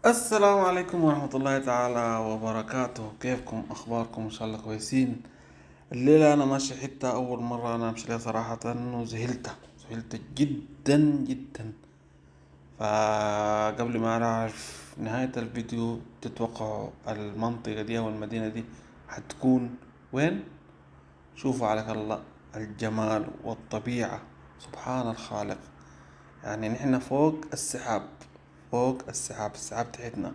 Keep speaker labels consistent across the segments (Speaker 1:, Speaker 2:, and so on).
Speaker 1: السلام عليكم ورحمة الله تعالى وبركاته. كيفكم؟ أخباركم؟ إن شاء الله كويسين. الليلة أنا ماشي حتة أول مرة أنا أمشي لها صراحة، وزهلت جدا جدا. فقبل ما أعرف نهاية الفيديو تتوقعوا المنطقة دي أو المدينة دي حتكون وين؟ شوفوا عليك الله الجمال والطبيعة، سبحان الخالق. يعني نحن فوق السحاب، السحاب تحتنا.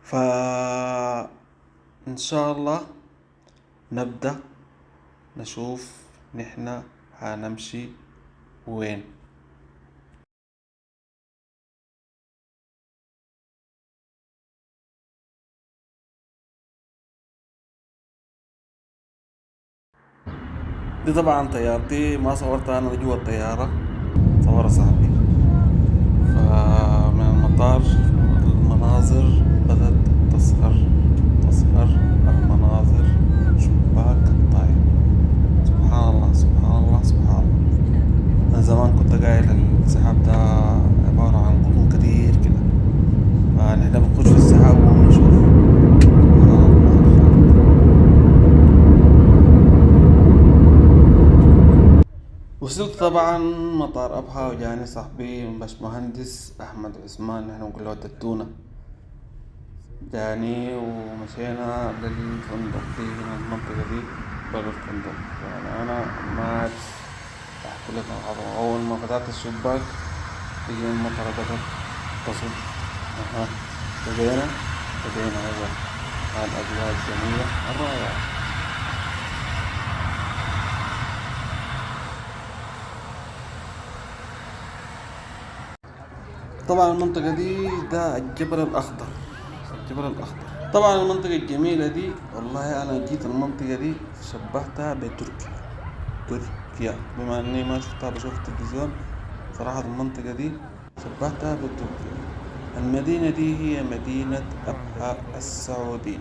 Speaker 1: فإن شاء الله نبدأ نشوف نحنا هنمشي وين. دي طبعا طيارتي، ما صورتها أنا جوا الطيارة، صورها صاحبي. فمن المطار المناظر بدأت تصهر المناظر، شباك طاير. سبحان الله سبحان الله سبحان الله. أنا زمان كنت قايل السحاب ده عبارة عن غضون كتير كده، فنحن بنخش في السحاب ونشوف. سبحان الله الخالق. وصلت طبعا مطار أبها، وجاني صاحبي باشمهندس أحمد عثمان، نحن نقول له التونة. جاني ومشينا للفندق في هنا المنطقة دي، باب الفندق. يعني أنا ما أعرف أحكي لك العظمة. أول ما فتحت الشباك هي المطرة بدأت تصب. أها، بدينا أيوة. الأجواء الجميلة الرائعة. طبعا المنطقة دي ده الجبل الأخضر. طبعا المنطقة الجميلة دي، والله أنا جيت المنطقة دي شبهتها بتركيا. بما إني ما شفتها بشوف التلفزيون، صراحة المنطقة دي شبهتها بتركيا. المدينة دي هي مدينة أبها السعودية.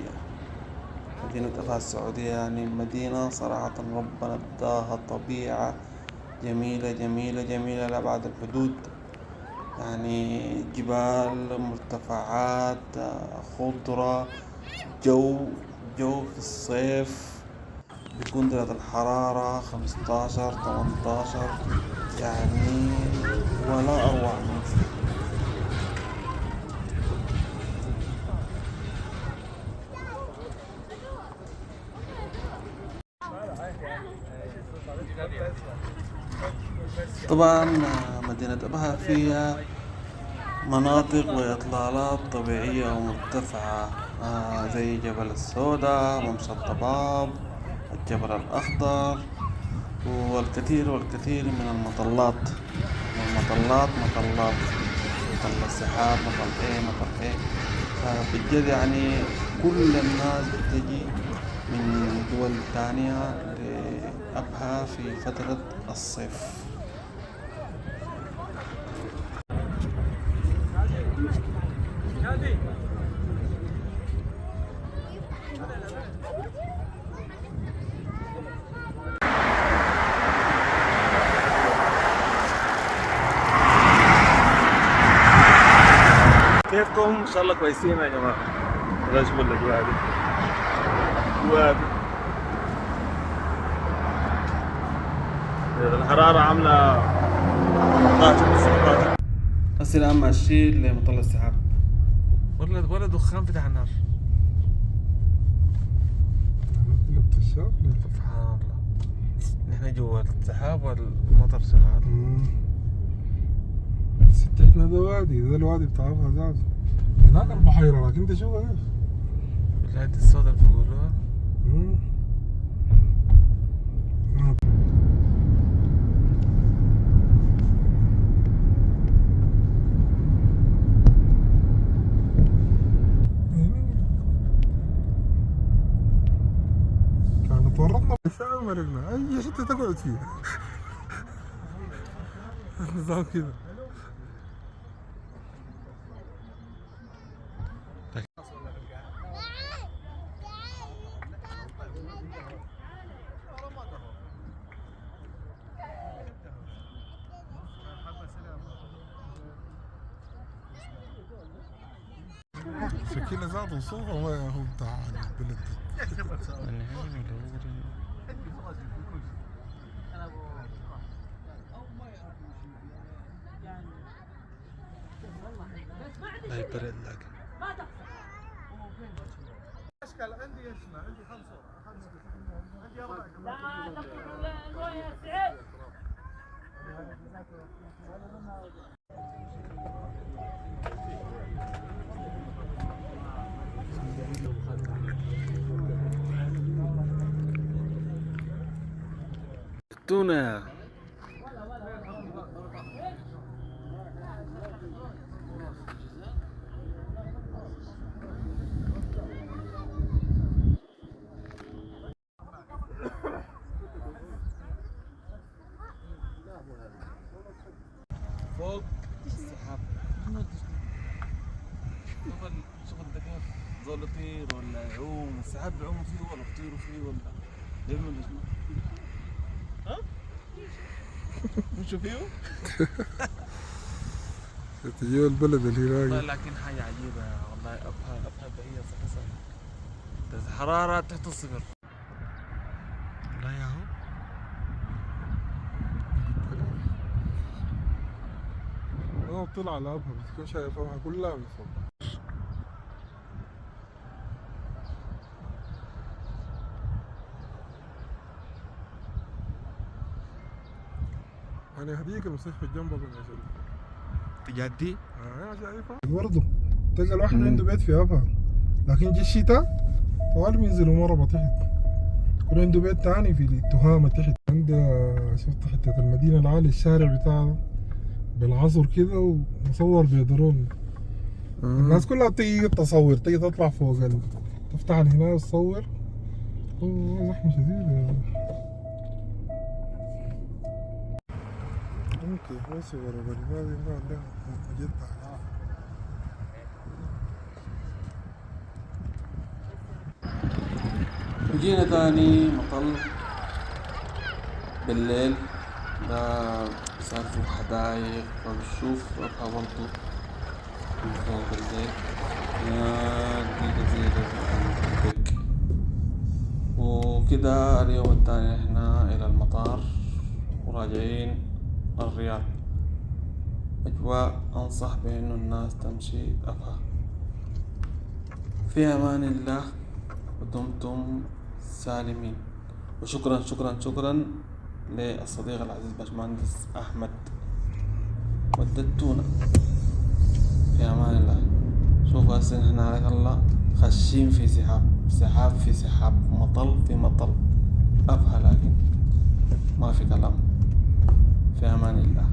Speaker 1: يعني مدينة صراحة ربنا اداها طبيعة جميلة جميلة جميلة لأبعد الحدود. يعني جبال، مرتفعات، خضرة، جو جو في الصيف بيكون درجة الحرارة 15 18، يعني ولا أروع من كده. طبعا مدينة أبها فيها مناطق وإطلالات طبيعية ومرتفعة، زي جبل السودا، ممشى الضباب، الجبل الأخضر، والكثير من المطلات. مطل السحاب، مطل ايه. فبجد يعني كل الناس بتجي من دول تانية لأبها في فترة الصيف. كيفكم؟ ان شاء الله كويسين يا جماعه. ولا شوفوا الاجواء دي، الحراره عامله 12 16. هسه الان ماشيين لمطلع السحاب. ولا دخان فتح النار. سبحان الله. نحن جوا السحاب والمطر شغال.
Speaker 2: ستتنا ده وادي، ده الوادي بتاع ابها ذاته. هناك البحيرة، لكن انت شوفها كيف.
Speaker 1: بالله الصوت اللي بيقولوها.
Speaker 2: كان تورطنا بالساعة ومرقنا اي حتة تقعد فيها. نظام كذا. شكلها ذاته صوره ما هو بتاع البلد دي.
Speaker 1: هاي برد لكن
Speaker 3: اشكال عندي اسمه عندي خمسه عندي اربع لا تقول يا سعيد
Speaker 1: تونة. فوق السحاب شوف انت كيف ظل يطير ولا يعوم، السحاب بيعوموا فيه ولا بيطيروا فيه ولا يعملوا ولا شنو؟ ها؟ مشوا فيه؟
Speaker 2: تجيب البلد اللي
Speaker 1: والله
Speaker 2: هناك.
Speaker 1: لكن حاجة عجيبة والله. أبها بهية صح الحرارة تحت الصفر. والله يا هو
Speaker 2: طلع على ابها بتكون شايف ابها كلها من فوق. يعني هديك المستشفى جنبك يا شريف.
Speaker 1: تجدي؟
Speaker 2: شايفها برضه تلقى الواحد عنده بيت في ابها، لكن جي الشتاء طوال بينزلوا مرة تحت. يكون عنده بيت تاني في التهامة تحت. عنده شفت حتة المدينة العالية الشارع بتاعه بالعصر كده ومصور بدرون. الناس كلها بتيجي تصور، تيجي تطلع فوق تفتح هنا تصور. زحمة شديدة. ممكن ما صور بالي ما عندها جدة.
Speaker 1: وجينا تاني مطل بالليل. ده صار في حدايق فبشوف أبها برضو من فوق بالليل. دي جزيرة البك. وكده اليوم التاني احنا إلى المطار وراجعين الرياض. أجواء أنصح بأنه الناس تمشي أبها. في أمان الله ودمتم سالمين. وشكرا شكرا شكرا للصديق العزيز باشمهندس أحمد. وددتونا. في أمان الله. شوفوا هسه هنا عليك الله خشين في سحاب في سحاب، مطل في مطل أبها، لكن ما في كلام. في أمان الله.